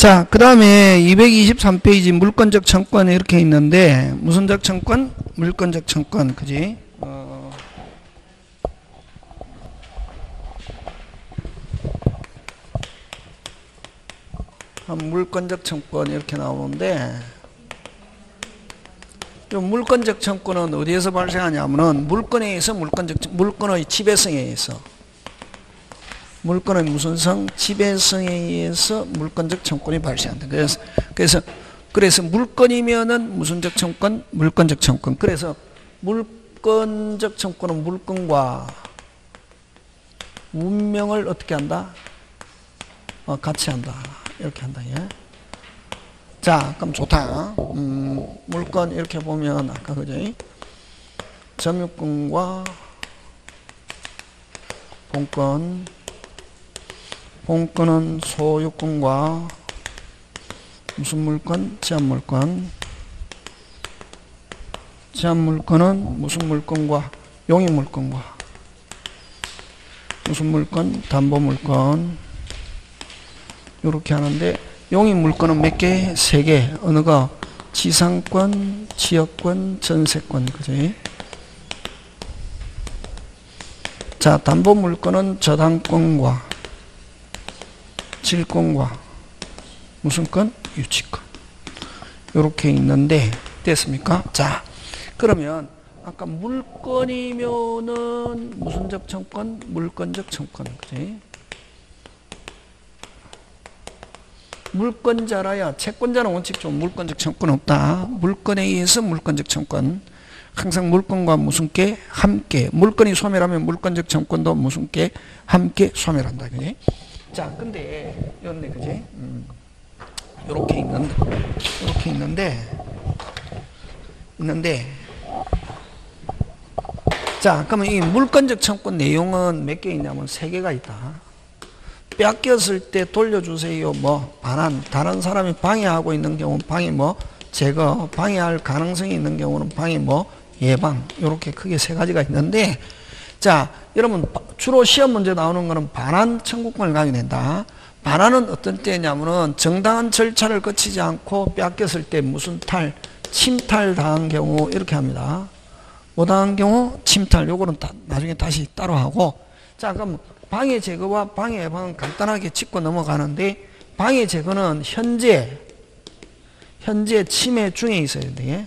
자, 그 다음에 223페이지 물권적 청권 이렇게 있는데, 무슨적 청권? 물권적 청권, 그지? 물권적 청권 이렇게 나오는데, 이 물권적 청권은 어디에서 발생하냐면은, 물권에 의해서 물권의 지배성에 의해서. 물권의 무슨 성? 지배성에 의해서 물권적 청권이 발생한다. 그래서 물권이면은 무슨적 청권? 물권적 청권. 그래서 물권적 청권은 물권과 운명을 어떻게 한다? 같이 한다. 이렇게 한다. 예? 자, 그럼 좋다. 물권 이렇게 보면 아까 그지? 점유권과 본권. 본권은 소유권과 무슨 물권? 제한물권. 제한물권은 무슨 물권과 용익물권과 무슨 물권? 담보물권. 이렇게 하는데 용익물권은 몇 개? 3개. 어느 거? 지상권, 지역권, 전세권. 그지? 자, 담보물권은 저당권과 질권과 무슨 권? 유치권. 이렇게 있는데 됐습니까? 자, 그러면 아까 물권이면은 무슨적 청권? 물권적 청권. 그지? 물권자라야 채권자는 원칙적으로 물권적 청권 없다. 물권에 의해서 물권적 청권. 항상 물권과 무슨 게? 함께. 물권이 소멸하면 물권적 청권도 무슨 게? 함께 소멸한다. 그지? 자, 근데, 이런데, 그지? 요렇게 있는데, 자, 그러면 이 물권적 청권 내용은 몇 개 있냐면 3개가 있다. 뺏겼을 때 돌려주세요. 반환. 다른 사람이 방해하고 있는 경우는 방해 제거. 방해할 가능성이 있는 경우는 방해 예방. 요렇게 크게 3가지가 있는데, 자, 여러분, 주로 시험 문제 나오는 거는 반환 청구권을 가지게 된다. 반환은 어떤 때냐면은 정당한 절차를 거치지 않고 뺏겼을 때 무슨 침탈 당한 경우 이렇게 합니다. 뭐 당한 경우? 침탈. 요거는 나중에 다시 따로 하고. 자, 그럼 방해 제거와 방해 예방은 간단하게 짚고 넘어가는데, 방해 제거는 현재 침해 중에 있어야 돼.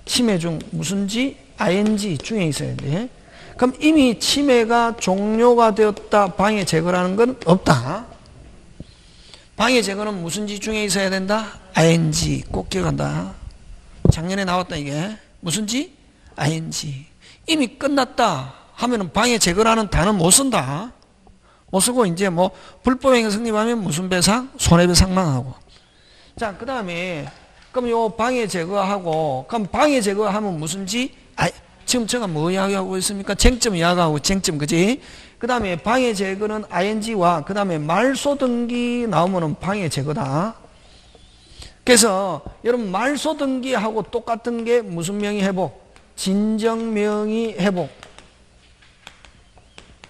침해 중 무슨 지? ing 중에 있어야 돼. 그럼 이미 침해가 종료가 되었다. 방해 제거라는 건 없다. 방해 제거는 무슨 지 중에 있어야 된다? ing. 꼭 기억한다. 작년에 나왔다 이게. 무슨 지? ing. 이미 끝났다 하면은 방해 제거라는 단어 못 쓴다. 못 쓰고 이제 불법행위 성립하면 무슨 배상? 손해배상만 하고. 자, 그 다음에 그럼 요 방해 제거하고, 그럼 방해 제거하면 무슨 지? 지금 제가 뭐 이야기하고 있습니까? 쟁점 이야기하고 쟁점, 그지? 그 다음에 방해 제거는 ing와 그 다음에 말소 등기 나오면은 방해 제거다. 그래서 여러분 말소 등기하고 똑같은 게 무슨 명의 회복? 진정 명의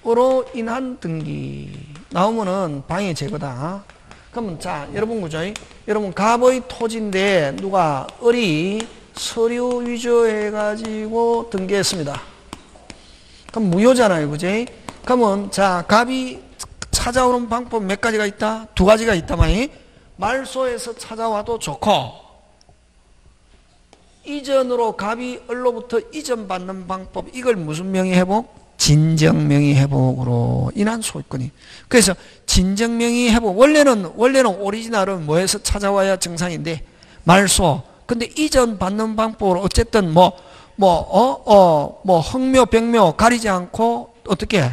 회복으로 인한 등기 나오면은 방해 제거다. 그러면 자, 여러분 그죠? 여러분 갑의 토지인데 누가 을이 서류 위조해가지고 등기했습니다. 그럼 무효잖아요. 그지? 그러면, 자, 갑이 찾아오는 방법 몇 가지가 있다? 2가지가 있다, 많이. 말소에서 찾아와도 좋고, 이전으로 갑이 을로부터 이전받는 방법, 이걸 무슨 명의 회복? 진정 명의 회복으로 인한 소유권이. 그래서 진정 명의 회복, 원래는 오리지널은 뭐해서 찾아와야 정상인데, 말소. 근데 이전 받는 방법으로 어쨌든 흑묘, 백묘 가리지 않고 어떻게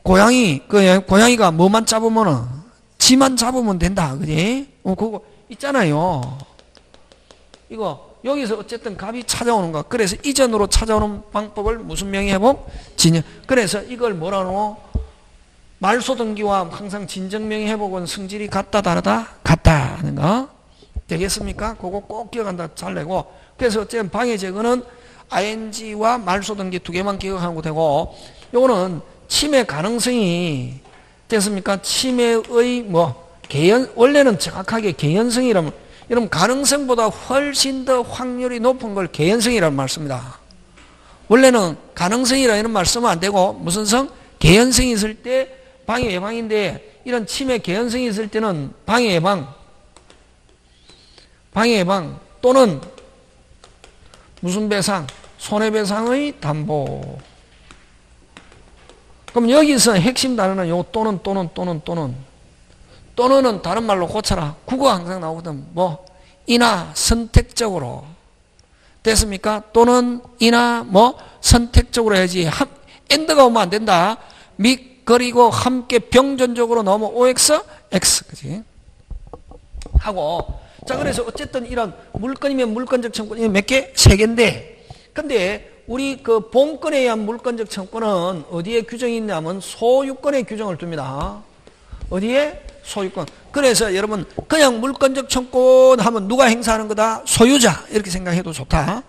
고양이가 뭐만 잡으면은 지만 잡으면 된다. 그지? 그거 있잖아요. 이거 여기서 어쨌든 갑이 찾아오는 거. 그래서 이전으로 찾아오는 방법을 무슨 명의 회복? 진정. 그래서 이걸 뭐라노? 말소 등기와 항상 진정 명의 회복은 성질이 같다 다르다? 같다 하는 거. 되겠습니까? 그거 꼭 기억한다. 잘 내고. 그래서 어쨌든 방해 제거는 ing와 말소 등기 2개만 기억하고 되고, 요거는 침해 가능성이 됐습니까? 침해의 원래는 정확하게 개연성이라면, 여러분, 가능성보다 훨씬 더 확률이 높은 걸 개연성이라는 말 씁니다. 원래는 가능성이라 이런 말 쓰면 안 되고, 무슨 성? 개연성이 있을 때 방해 예방인데, 이런 치매 개연성이 있을 때는 방해 예방 또는 무슨 배상? 손해배상의 담보. 그럼 여기서 핵심 단어는 요 또는은 다른 말로 고쳐라. 국어 항상 나오거든. 뭐 이나 선택적으로. 됐습니까? 또는 이나 뭐 선택적으로 해야지. 엔드가 오면 안 된다. 및 그리고 함께 병존적으로 넣으면 OX, X. 그지? 하고. 자, 그래서 어쨌든 이런 물건이면 물건적 청구권이 몇 개? 3개인데. 근데 우리 그 본건에 의한 물건적 청구권은 어디에 규정이 있냐면 소유권에 규정을 둡니다. 어디에? 소유권. 그래서 여러분 그냥 물건적 청구권 하면 누가 행사하는 거다? 소유자. 이렇게 생각해도 좋다.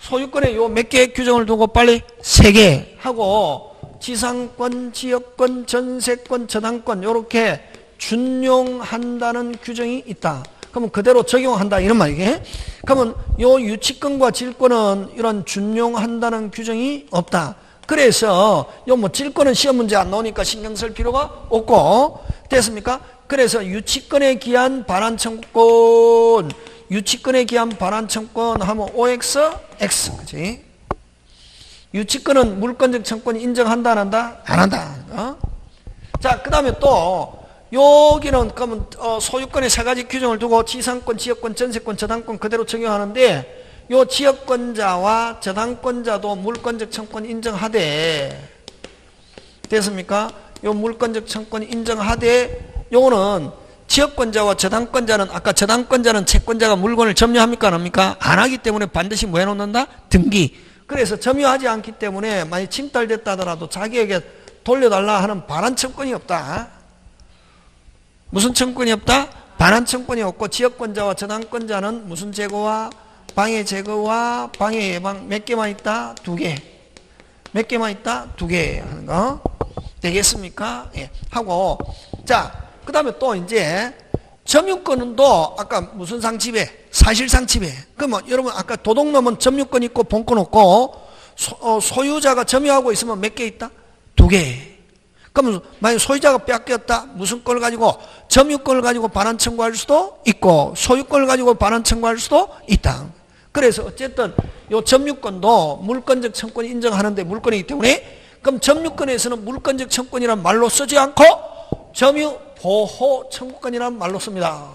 소유권에 요 몇 개 규정을 두고 빨리 3개 하고 지상권, 지역권, 전세권, 저당권 요렇게 준용한다는 규정이 있다. 그러면 그대로 적용한다 이런 말이게. 그러면 요 유치권과 질권은 이런 준용한다는 규정이 없다. 그래서 요 뭐 질권은 시험 문제 안 나오니까 신경 쓸 필요가 없고. 됐습니까? 그래서 유치권에 기한 반환 청구권, 유치권에 기한 반환 청구권 하면 OX, X. 그지? 유치권은 물권적 청구권이 인정한다 안 한다? 안 한다. 자, 그다음에 또 여기는 그러면 소유권의 3가지 규정을 두고 지상권, 지역권, 전세권, 저당권 그대로 적용하는데 요 지역권자와 저당권자도 물권적 청구권 인정하되. 됐습니까? 요 물권적 청구권 인정하되 요거는 지역권자와 저당권자는 아까 저당권자는 채권자가 물건을 점유합니까 안 합니까? 안 하기 때문에 반드시 뭐 해놓는다? 등기. 그래서 점유하지 않기 때문에 만약 침탈됐다 하더라도 자기에게 돌려달라 하는 반환 청구권이 없다. 무슨 청구권이 없다? 반환 청구권이 없고 지역권자와 저당권자는 무슨 제거와 방해 제거와 방해 예방 몇 개만 있다? 2개. 몇 개만 있다? 2개 하는 거. 되겠습니까? 예. 하고 자, 그 다음에 또 이제 점유권도 아까 무슨 상지배? 사실상지배. 그러면 여러분 아까 도둑놈은 점유권 있고 본권 없고 소유자가 점유하고 있으면 몇 개 있다? 2개. 그러면 만약 소유자가 뺏겼다. 무슨 걸 가지고? 점유권을 가지고 반환 청구할 수도 있고 소유권을 가지고 반환 청구할 수도 있다. 그래서 어쨌든 요 점유권도 물권적 청구권이 인정하는데 물권이기 때문에 그럼 점유권에서는 물권적 청구권이란 말로 쓰지 않고 점유보호 청구권이란 말로 씁니다.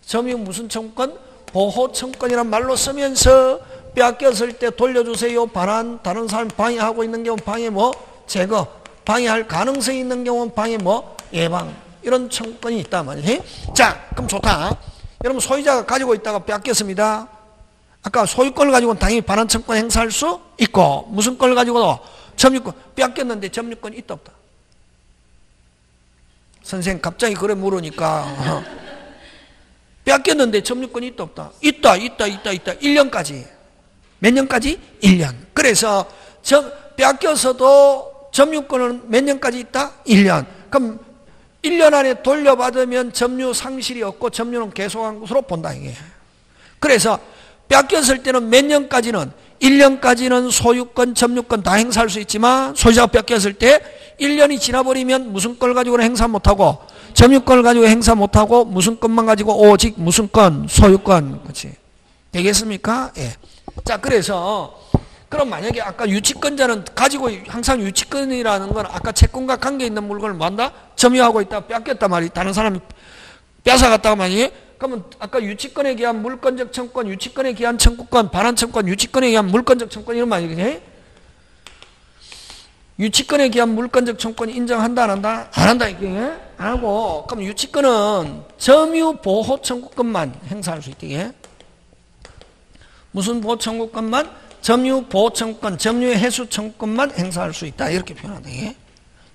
점유 무슨 청구권? 보호 청구권이란 말로 쓰면서 뺏겼을 때 돌려주세요. 반환, 다른 사람 방해하고 있는 경우 방해 뭐? 제거, 방해할 가능성이 있는 경우는 방해 뭐? 예방. 이런 청구권이 있단 말이에요. 자, 그럼 좋다. 여러분 소유자가 가지고 있다가 뺏겼습니다. 아까 소유권을 가지고는 당연히 반환 청구권 행사할 수 있고 무슨 걸 가지고도 점유권 뺏겼는데 점유권 있다 없다? 선생님 갑자기 그래 물으니까 뺏겼는데 점유권이 있다 없다? 있다 1년까지. 몇 년까지? 1년. 그래서 뺏겨서도 점유권은 몇 년까지 있다? 1년. 그럼 1년 안에 돌려받으면 점유 상실이 없고 점유는 계속한 것으로 본다 이게. 그래서 뺏겼을 때는 몇 년까지는 1년까지는 소유권, 점유권 다 행사할 수 있지만 소유자가 뺏겼을 때 1년이 지나버리면 무슨 걸 가지고는 행사 못하고 점유권을 가지고 행사 못하고 무슨 것만 가지고 오직 무슨 건? 소유권. 그렇지. 되겠습니까? 예. 자, 그래서 그럼 만약에 아까 유치권자는 가지고 항상 유치권이라는 건 아까 채권과 관계 있는 물건을 뭐 한다? 점유하고 있다 뺏겼단 말이 다른 사람이 뺏어갔다가 말이에요. 그러면 아까 유치권에 기한 물권적 청구권, 유치권에 기한 청구권, 반환 청구권, 유치권에 기한 물권적 청구권 이런 말이겠지? 유치권에 기한 물권적 청구권 인정한다 안 한다? 안 한다 이게. 안 하고 그럼 유치권은 점유 보호 청구권만 행사할 수 있게. 무슨 보호 청구권만? 점유 보호 청구권, 점유 해수 청구권만 행사할 수 있다. 이렇게 표현한다.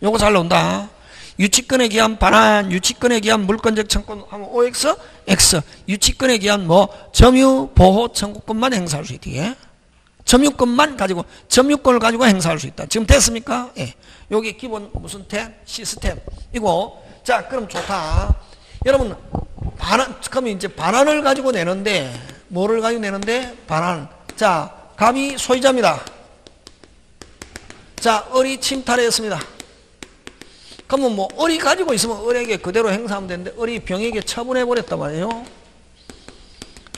요거 잘 나온다. 유치권에 기한 반환, 유치권에 기한 물권적 청구권 하면 OX, X. 유치권에 기한 뭐 점유 보호 청구권만 행사할 수 있다. 점유권만 가지고 점유권을 가지고 행사할 수 있다. 지금 됐습니까? 예. 여기 기본 무슨 탭? 시스템. 이거 자, 그럼 좋다. 여러분, 그럼 이제 반환을 가지고 내는데, 뭐를 가지고 내는데? 반환. 자, 갑이 소유자입니다. 자, 을이 침탈했습니다. 그러면 뭐, 을이 가지고 있으면 을에게 그대로 행사하면 되는데, 을이 병에게 처분해버렸단 말이에요.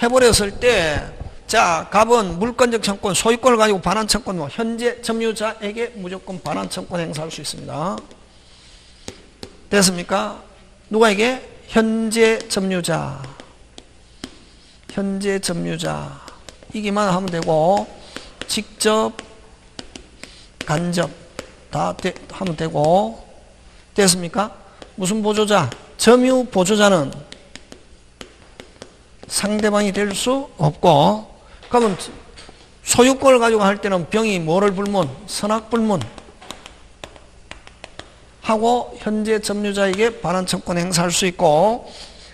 해버렸을 때, 자, 갑은 물권적 청권, 소유권을 가지고 반환 청권, 뭐, 현재 점유자에게 무조건 반환 청권 행사할 수 있습니다. 됐습니까? 누가에게? 현재 점유자. 현재 점유자. 이기만 하면 되고, 직접, 간접, 다 하면 되고, 됐습니까? 무슨 보조자? 점유 보조자는 상대방이 될 수 없고, 그러면 소유권을 가지고 할 때는 병이 뭐를 불문? 선악불문. 하고 현재 점유자에게 반환 청권 행사할 수 있고,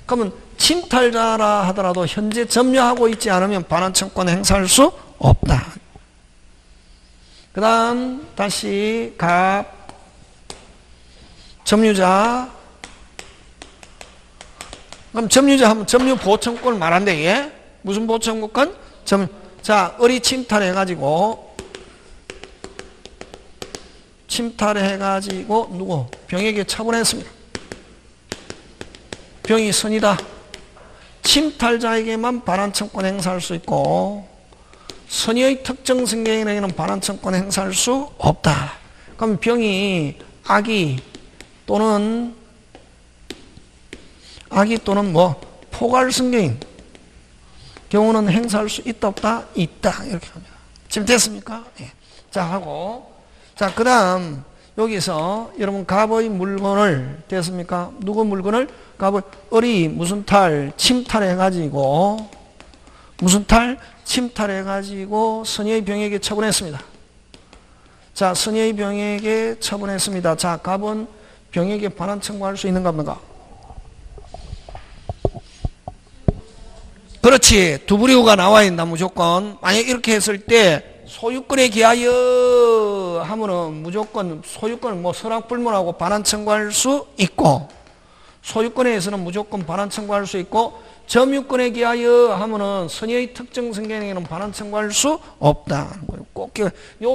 그러면 침탈자라 하더라도 현재 점유하고 있지 않으면 반환 청권 행사할 수 없다. 그 다음 다시 갑 점유자. 그럼 점유자 하면 점유 보청권을 말한대. 예? 무슨 보청권? 자, 을이 침탈해가지고 누구? 병에게 처분했습니다. 병이 선이다. 침탈자에게만 반환청권 행사할 수 있고, 선의의 특정 승객에게는 반환청권 행사할 수 없다. 그럼 병이 악의 또는 뭐 포괄 승객인 경우는 행사할 수 있다 없다? 있다. 이렇게 합니다. 지금 됐습니까? 예. 자, 하고, 자, 그 다음, 여기서 여러분 갑의 물건을, 됐습니까? 누구 물건을? 갑의, 을이 무슨 탈? 침탈해가지고, 무슨 탈? 침탈해가지고 선의의 병에게 처분했습니다. 자, 선의의 병에게 처분했습니다. 자, 갑은 병에게 반환 청구할 수 있는가 없는가? 그렇지. 두부리우가 나와 있나 무조건. 만약 이렇게 했을 때 소유권에 기하여 하면은 무조건 소유권은 뭐 선악불문하고 반환 청구할 수 있고, 소유권에서는 무조건 반환 청구할 수 있고, 점유권에 기하여 하면은 선의의 특정 승객에게는 반환 청구할 수 없다. 꼭 요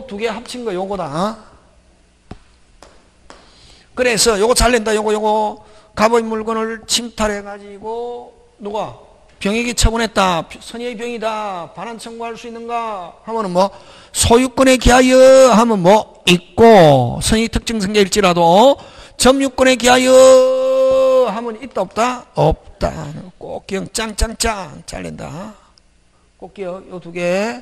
두 개 합친 거 요거다. 그래서 요거 잘 낸다. 요거 갑의 물건을 침탈해 가지고 누가 병에게 처분했다. 선의의 병이다. 반환 청구할 수 있는가? 하면은 뭐 소유권에 기하여 하면 뭐 있고, 선의 특정 승객일지라도 점유권에 기하여 하면 있다 없다? 없다. 꼭 기억 짱짱짱 잘 낸다. 꼭 기억 요 두 개.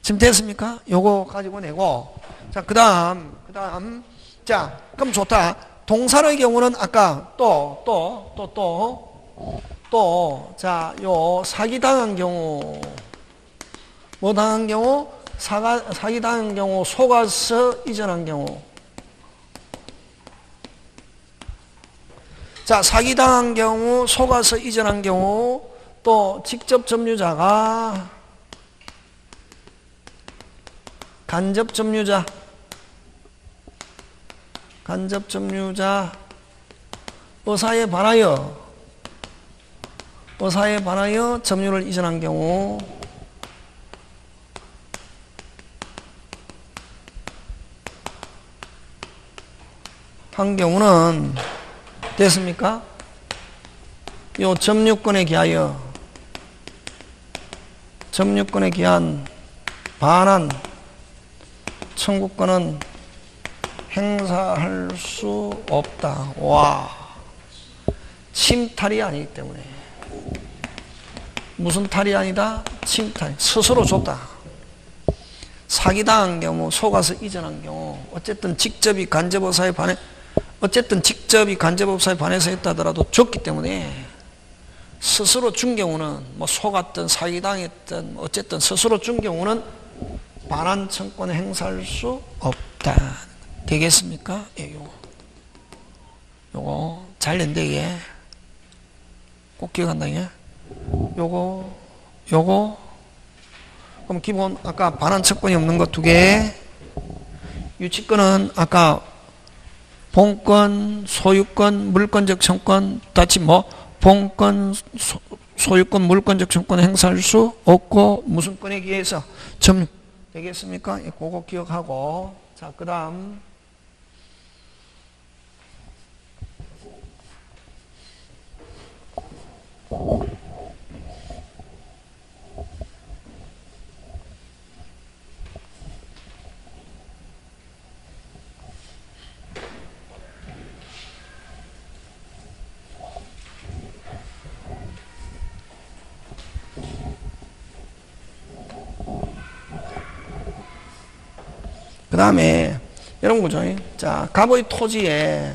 지금 됐습니까? 요거 가지고 내고. 자, 그 다음. 자, 그럼 좋다. 동사의 경우는 아까 자, 요 사기당한 경우, 뭐 당한 경우? 사기당한 경우, 속아서 이전한 경우. 자, 사기당한 경우, 속아서 이전한 경우, 또 직접 점유자가 간접 점유자, 의사에 반하여 점유를 이전한 경우, 한 경우는 됐습니까? 요 점유권에 기한 반환 청구권은 행사할 수 없다. 와, 침탈이 아니기 때문에. 무슨 탈이 아니다? 침탈. 스스로 줬다. 사기당한 경우, 속아서 이전한 경우, 어쨌든 직접이 간접업사에 반해서 했다더라도 줬기 때문에, 스스로 준 경우는 뭐 속았든 사기당했든 어쨌든 스스로 준 경우는 반환 청권을 행사할 수 없다. 되겠습니까? 예, 요거 잘 낸다. 이게 꼭 기억한다. 이게 요거 그럼 기본 아까 반환 청권이 없는 것 두 개, 유치권은 아까 본권, 소유권, 물권적 청권, 다시 뭐 본권, 소유권, 물권적 청권 행사할 수 없고 무슨 권에 의해서 점유 되겠습니까? 예, 그거 기억하고. 자, 그 다음 그 다음에 이런 거죠. 자, 갑의 토지에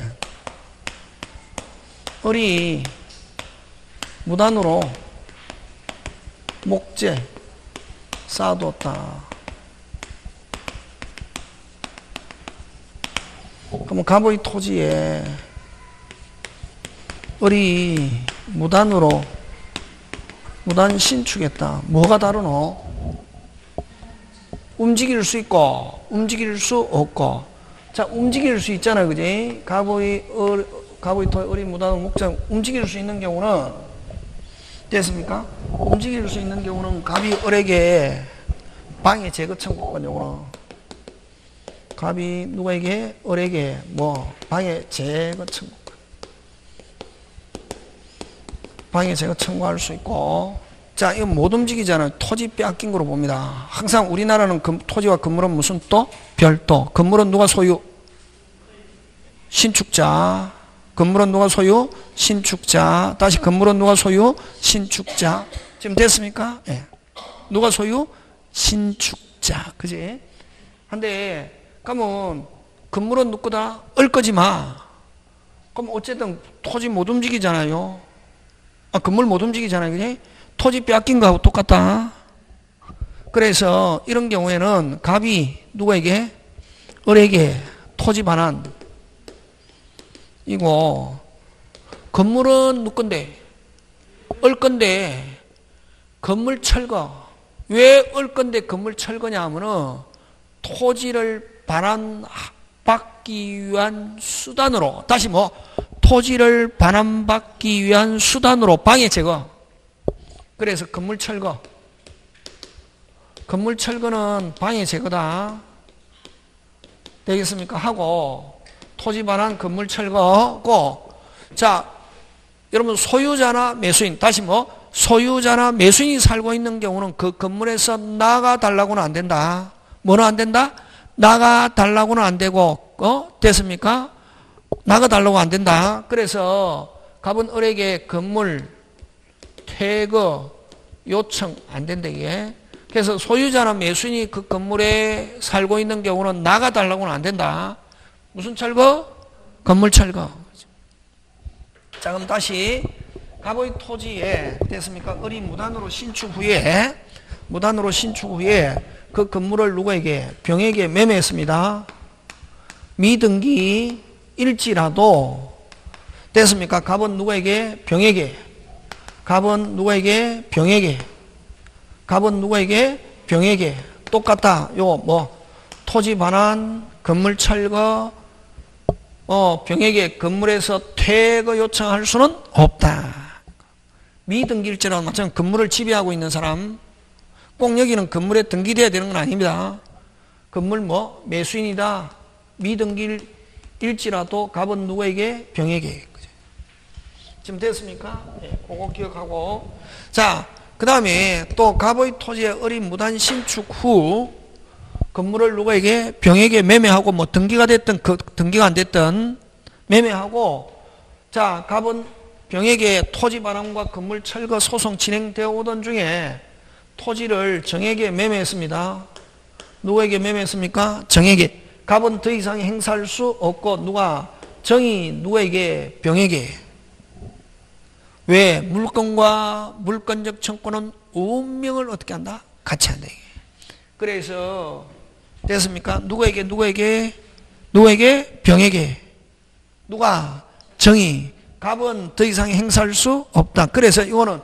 을이 무단으로 목재 쌓아뒀다. 그러면 갑의 토지에 을이 무단 신축했다. 뭐가 다르노? 움직일 수 있고 움직일 수 없고. 자, 움직일 수 있잖아요, 그지? 갑의 토지 을이 무단으로 목재 움직일 수 있는 경우는 됐습니까? 움직일 수 있는 경우는 갑이 을에게 방해 제거 청구권 경우는 갑이 누구에게? 을에게 뭐 방해 제거 청구권, 방해 제거 청구할 수 있고. 자, 이거 못 움직이잖아요. 토지 빼앗긴 거로 봅니다. 항상 우리나라는 토지와 건물은 무슨 또? 별도. 건물은 누가 소유? 신축자. 건물은 누가 소유? 신축자. 다시 건물은 누가 소유? 신축자. 지금 됐습니까? 예. 네. 누가 소유? 신축자. 그지? 한데, 그러면 건물은 누 거다? 을 거지 마. 그럼 어쨌든 토지 못 움직이잖아요. 아, 건물 못 움직이잖아요. 그지? 토지 빼앗긴 거하고 똑같다. 그래서 이런 경우에는 갑이 누구에게? 을에게 토지 반환. 이거 건물은 누 건데? 을 건데 건물 철거. 왜 을 건데 건물 철거냐 하면은 토지를 반환받기 위한 수단으로, 다시 뭐 토지를 반환받기 위한 수단으로 방해 제거. 그래서 건물 철거. 건물 철거는 방해 제거다. 되겠습니까? 하고 토지 반환 건물 철거고. 자, 여러분 소유자나 매수인, 다시 뭐 소유자나 매수인이 살고 있는 경우는 그 건물에서 나가 달라고는 안 된다. 뭐는 안 된다? 나가 달라고는 안 되고, 됐습니까? 나가 달라고 안 된다. 그래서 갑은 을에게 건물 퇴거 요청 안 된다, 이게. 그래서 소유자나 매수인이 그 건물에 살고 있는 경우는 나가 달라고는 안 된다. 무슨 철거? 건물 철거. 자, 그럼 다시 갑의 토지에 됐습니까? 을이 무단으로 신축 후에 그 건물을 누구에게? 병에게 매매했습니다. 미등기일지라도 됐습니까? 갑은 누구에게? 병에게. 갑은 누구에게? 병에게. 갑은 누구에게? 병에게. 똑같다. 요 뭐 토지 반환, 건물 철거, 병에게 건물에서 퇴거 요청할 수는 없다. 미등기일지라도 마찬가지로 건물을 지배하고 있는 사람, 꼭 여기는 건물에 등기돼야 되는 건 아닙니다. 건물 뭐 매수인이다. 미등기일지라도 갑은 누구에게? 병에게. 지금 됐습니까? 네, 그거 기억하고. 자, 그 다음에 또 갑의 토지에 을이 무단 신축 후 건물을 누구에게? 병에게 매매하고 뭐 등기가 됐든 등기가 안 됐든 매매하고. 자, 갑은 병에게 토지 반환과 건물 철거 소송 진행되어 오던 중에 토지를 정에게 매매했습니다. 누구에게 매매했습니까? 정에게. 갑은 더 이상 행사할 수 없고 누가? 정이 누구에게? 병에게. 왜? 물건과 물건적 청구는 운명을 어떻게 한다? 같이 한다. 그래서 됐습니까? 누구에게? 병에게. 누가? 정이. 갑은 더 이상 행사할 수 없다. 그래서 이거는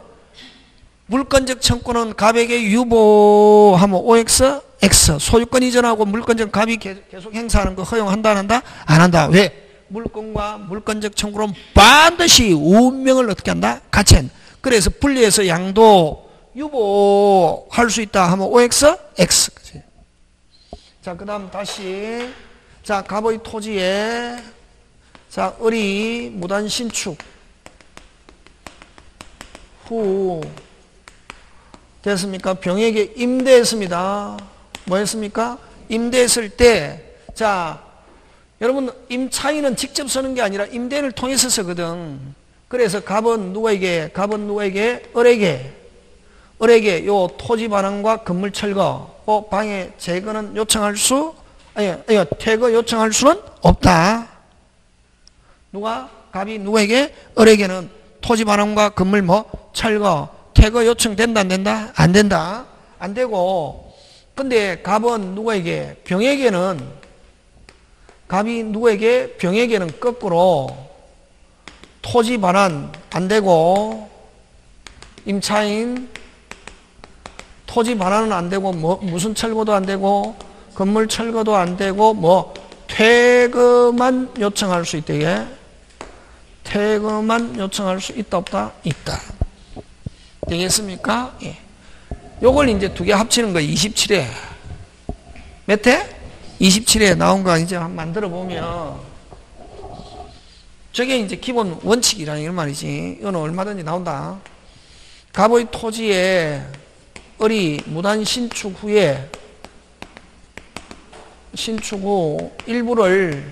물건적 청구는 갑에게 유보하면 OX, X. 소유권 이전하고 물건적 갑이 계속 행사하는 거 허용한다, 안 한다? 안 한다. 왜? 물건과 물건적 청구는 반드시 운명을 어떻게 한다? 같이 한다. 그래서 분리해서 양도 유보할 수 있다 하면 OX, X. 그치? 자, 그 다음 다시. 자, 갑의 토지에, 자, 을이 무단 신축 후, 됐습니까? 병에게 임대했습니다. 뭐 했습니까? 임대했을 때, 자, 여러분, 임차인은 직접 쓰는 게 아니라 임대인을 통해서 쓰거든. 그래서 갑은 누구에게, 을에게 요 토지 반환과 건물 철거, 방해 제거는 요청할 수, 퇴거 요청할 수는 없다. 갑이 누구에게? 을에게는 토지 반환과 건물 철거, 퇴거 요청된다, 안 된다? 안 된다. 안 되고, 근데 갑은 누구에게? 병에게는 거꾸로 토지 반환 안 되고, 임차인 토지 반환은 안 되고, 무슨 철거도 안 되고, 건물 철거도 안 되고, 퇴거만 요청할 수 있다, 이게. 퇴거만 요청할 수 있다, 없다? 있다. 되겠습니까? 예. 요걸 이제 두 개 합치는 거 27회. 몇 회? 27회 나온 거 이제 한번 만들어 보면, 저게 이제 기본 원칙이라는 이런 말이지. 이거는 얼마든지 나온다. 갑의 토지에 을이 무단 신축 후 일부를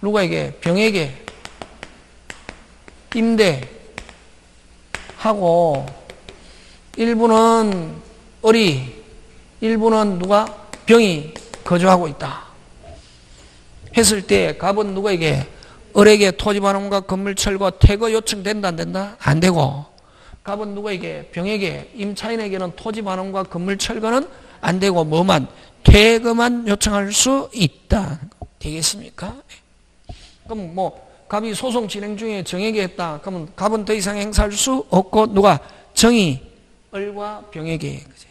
누구에게? 병에게 임대하고, 일부는 을이, 일부는 병이 거주하고 있다 했을 때 갑은 누구에게? 을에게 토지 반환과 건물 철거, 퇴거 요청된다, 안 된다? 안 되고, 갑은 누구에게? 병에게, 임차인에게는 토지 반환과 건물 철거는 안 되고, 퇴거만 요청할 수 있다. 되겠습니까? 그럼 갑이 소송 진행 중에 정에게 했다. 그러면 갑은 더 이상 행사할 수 없고, 정이 을과 병에게. 그치?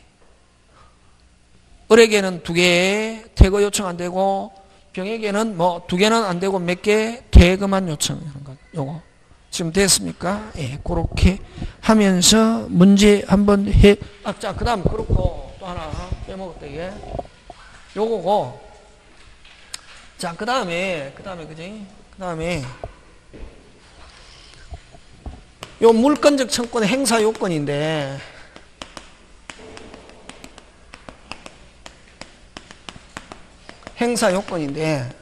을에게는 2개 퇴거 요청 안 되고, 병에게는 2개는 안 되고 몇 개? 퇴거만 요청하는 거. 요거. 지금 됐습니까? 예, 그렇게 하면서 문제 한번 자, 그 다음, 그렇고, 또 하나 빼먹었다, 이게. 요거고. 자, 그 다음에, 그지? 그 다음에, 요 물건적 청구는 행사 요건인데,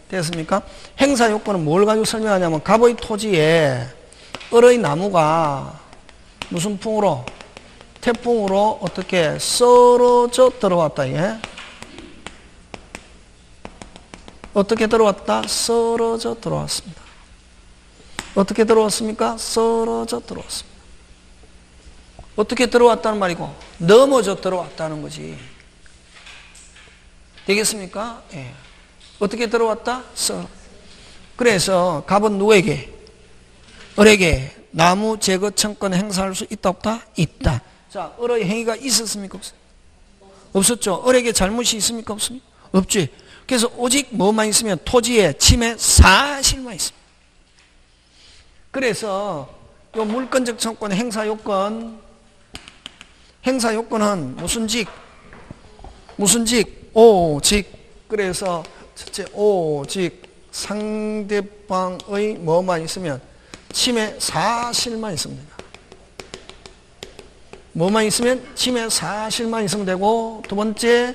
됐습니까? 행사 요건은 뭘 가지고 설명하냐면, 갑의 토지에 을의 나무가 무슨 풍으로? 태풍으로 어떻게 썰어져 들어왔다, 예? 어떻게 들어왔다? 썰어져 들어왔습니다. 어떻게 들어왔습니까? 썰어져 들어왔습니다. 어떻게 들어왔다는 말이고, 넘어져 들어왔다는 거지. 되겠습니까? 예. 어떻게 들어왔다? 그래서 갑은 누구에게? 을에게 나무 제거 청권 행사할 수 있다, 없다? 있다. 자, 을의 행위가 있었습니까? 없었죠. 을에게 잘못이 있습니까? 없습니까? 없지. 그래서 오직 뭐만 있으면 토지의 침해 사실만 있습니다. 그래서 요 물건적 청권 행사 요건은 무슨 직? 오직. 그래서 첫째 오직 상대방의 뭐만 있으면 침해 사실만 있으면 됩니다. 뭐만 있으면 침해 사실만 있으면 되고, 두 번째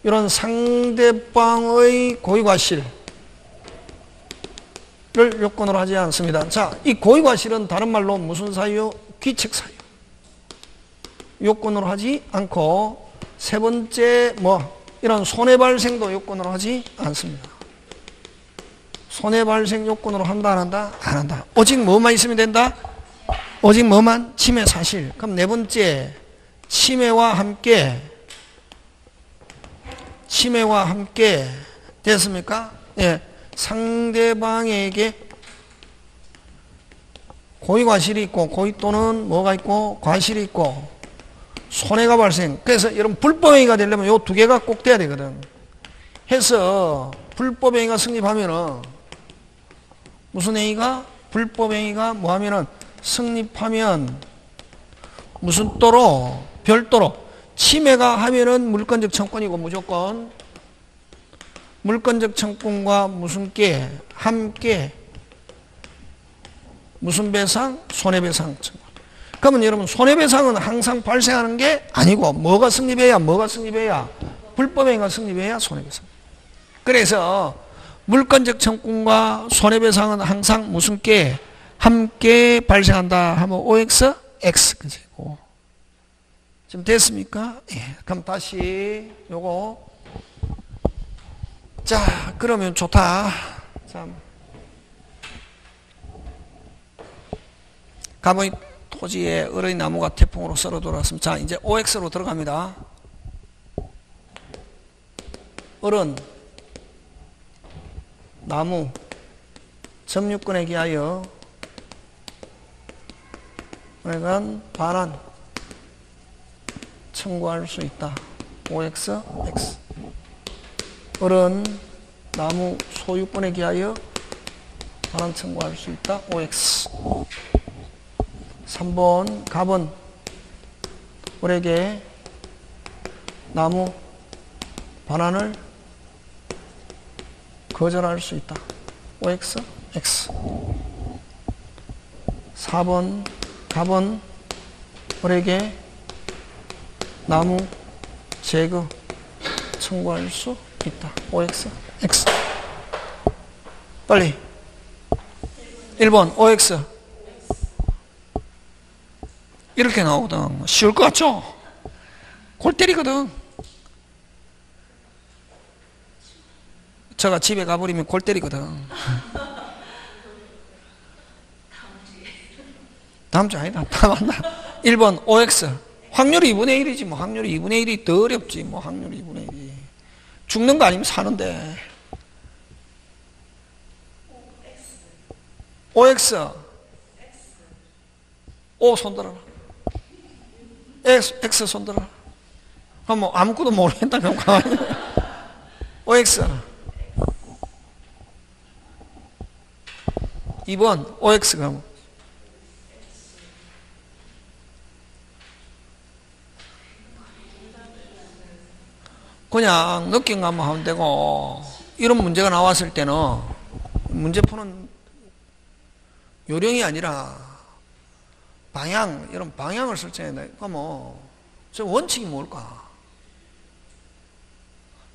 이런 상대방의 고의과실을 요건으로 하지 않습니다. 자, 이 고의과실은 다른 말로 무슨 사유? 귀책 사유. 요건으로 하지 않고, 세 번째 이런 손해발생도 요건으로 하지 않습니다. 손해발생 요건으로 한다, 안 한다? 안 한다. 오직 뭐만 있으면 된다? 오직 뭐만? 침해 사실. 그럼 네 번째, 침해와 함께 됐습니까? 예, 상대방에게 고의과실이 있고, 고의 또는 뭐가 있고, 과실이 있고, 손해가 발생. 그래서 여러분 불법행위가 되려면 요 두 개가 꼭 돼야 되거든. 해서 불법행위가 성립하면은 무슨 행위가? 불법 행위가 뭐 하면은 성립하면 무슨 또로? 별도로. 침해가 하면은 물권적 청구권이고 무조건. 물권적 청구권과 무슨 게? 함께 무슨 배상? 손해배상 청구. 그러면 여러분 손해배상은 항상 발생하는 게 아니고 뭐가 성립해야? 불법행위가 성립해야 손해배상. 그래서 물권적 청구권과 손해배상은 항상 무슨 게? 함께 발생한다 하면 OX, X. 그지? 지금 됐습니까? 예. 그럼 다시 요거. 자, 그러면 좋다. 자, 가보니 토지에 어른이 나무가 태풍으로 썰어 돌아왔습니다. 자, 이제 OX로 들어갑니다. 어른, 나무, 점유권에 기하여 그러니까 반환 청구할 수 있다. OX, X. 어른, 나무 소유권에 기하여 반환 청구할 수 있다. OX. 3번, 갑은 을에게 나무 반환을 거절할 수 있다. OX, X. 4번, 갑은 을에게 나무 제거 청구할 수 있다. OX, X. 빨리. 1번, OX. 이렇게 나오거든. 쉬울 것 같죠? 골 때리거든. 제가 집에 가버리면 골 때리거든. 다음 주 아니다. 다 맞나? 1번, OX. 확률이 2분의 1이지, 뭐. 확률이 2분의 1이 더 어렵지, 뭐. 확률이 2분의 1이. 죽는 거 아니면 사는데. OX. O 손들어라. X 손들어라. 그럼 뭐 아무것도 모르겠다. 그럼 가만히. OX. 2번, OX 가면. 그냥 느낀 것만 하면 되고, 이런 문제가 나왔을 때는 문제 푸는 요령이 아니라 방향, 이런 방향을 설정해야 돼. 그러면 저 원칙이 뭘까?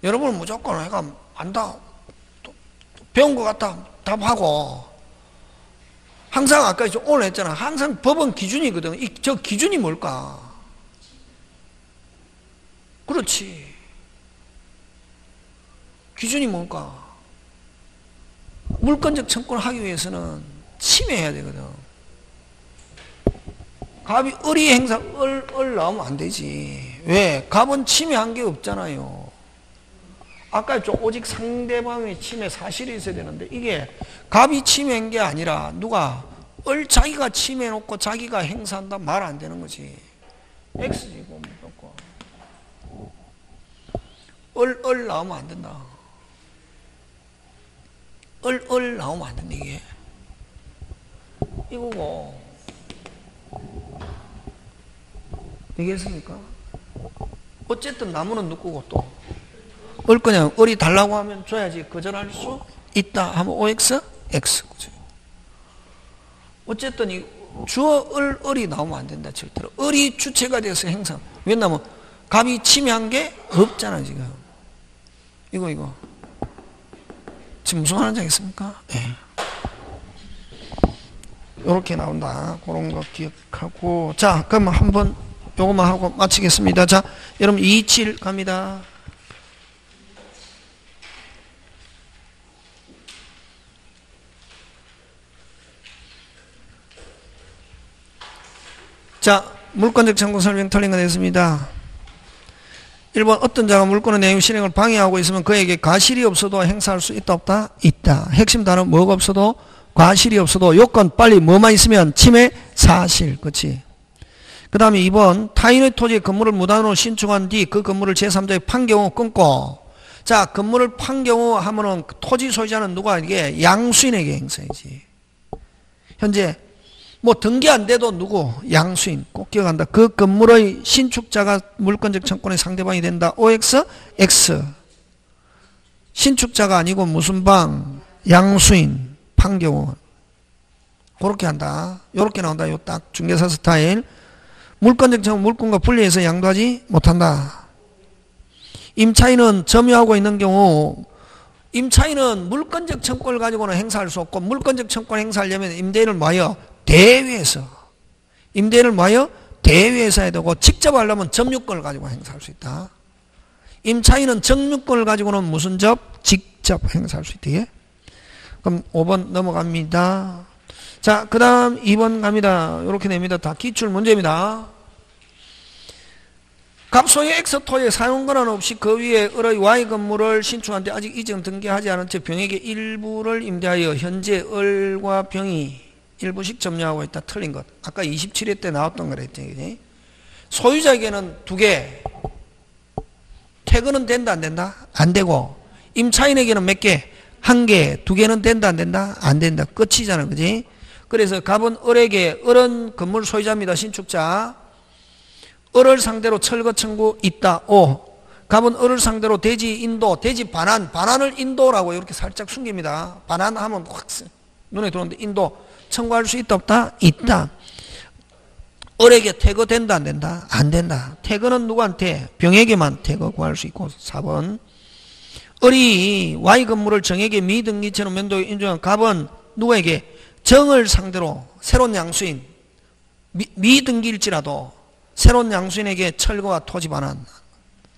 여러분은 무조건 해가 안다, 배운 것 같다 답하고, 항상 아까 오늘 했잖아. 항상 법은 기준이거든. 저 기준이 뭘까? 그렇지. 기준이 뭘까? 물권적 청구를 하기 위해서는 침해해야 되거든. 갑이 을이 행사, 을 나오면 안 되지. 왜? 갑은 침해한 게 없잖아요. 아까 했죠. 오직 상대방의 침해 사실이 있어야 되는데, 이게 갑이 침해한 게 아니라 누가 을 자기가 침해해놓고 자기가 행사한다 말 안 되는 거지. X지, 뭐 무조건. 을 나오면 안 된다. 을 나오면 안 된다, 이게. 이거고. 되겠습니까? 어쨌든 나무는 누구고 또. 을 그냥 을이 달라고 하면 줘야지. 거절할 수 있다 하면 OX, X. 그죠? 어쨌든 이 주어 을이 나오면 안 된다, 절대로. 을이 주체가 돼서 행사. 왜냐면 갑이 침해한 게 없잖아, 지금. 이거. 지금 무슨 말인지 알겠습니까? 네. 요렇게 나온다. 그런 거 기억하고. 자, 그럼 한번 요거만 하고 마치겠습니다. 자, 여러분 27 갑니다. 자, 물권적 청구 설명 틀린 거 됐습니다. 1번, 어떤 자가 물권의 내용 실행을 방해하고 있으면 그에게 과실이 없어도 행사할 수 있다 없다? 있다. 핵심 단어 뭐가 없어도? 과실이 없어도. 요건 빨리 뭐만 있으면? 침해 사실. 그렇지? 그 다음에 2번, 타인의 토지에 건물을 무단으로 신축한 뒤 그 건물을 제3자에 판 경우 끊고. 자, 건물을 판 경우 하면은 토지 소유자는 누가? 이게 양수인에게 행사이지. 현재 뭐 등기 안 돼도 누구? 양수인. 꼭 기억한다. 그 건물의 신축자가 물권적 청권의 상대방이 된다. OX, X. 신축자가 아니고 무슨 방? 양수인. 판경원. 그렇게 한다. 요렇게 나온다. 요 딱 중개사 스타일. 물권적 청권, 물권과 분리해서 양도하지 못한다. 임차인은 점유하고 있는 경우 임차인은 물권적 청권을 가지고는 행사할 수 없고 물권적 청권을 행사하려면 임대인을 뭐하여? 대회에서. 임대인을 뭐하여? 대회에서 해야 되고 직접 하려면 점유권을 가지고 행사할 수 있다. 임차인은 점유권을 가지고는 무슨 접? 직접 행사할 수 있다. 그럼 5번 넘어갑니다. 자, 그 다음 2번 갑니다. 이렇게 냅니다. 다 기출 문제입니다. 갑소의 X토의 사용권한 없이 그 위에 을의 Y 건물을 신축한데 아직 이전 등기하지 않은 채 병에게 일부를 임대하여 현재 을과 병이 일부씩 점유하고 있다. 틀린 것. 아까 27회 때 나왔던 거라 했지. 소유자에게는 2개. 퇴근은 된다 안 된다? 안 되고 임차인에게는 몇 개? 1개. 2개는 된다 안 된다? 안 된다. 끝이잖아. 그지? 그래서 갑은 을에게 을은 건물 소유자입니다. 신축자. 을을 상대로 철거 청구 있다. O. 갑은 을을 상대로 대지 인도, 대지 반환, 반환을 인도라고 이렇게 살짝 숨깁니다. 반환하면 확 눈에 들어오는데 인도 청구할 수 있다 없다? 있다. 을에게 퇴거 된다 안 된다? 안 된다. 퇴거는 누구한테? 병에게만 퇴거 구할 수 있고. 4번 을이 Y 건물을 정에게 미등기처럼 면도에 인정한 갑은 누구에게? 정을 상대로 새로운 양수인 미등기일지라도 새로운 양수인에게 철거와 토지 반환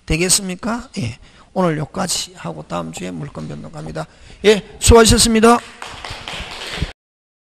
되겠습니까? 예. 오늘 여기까지 하고 다음 주에 물권 변동 갑니다. 예, 수고하셨습니다.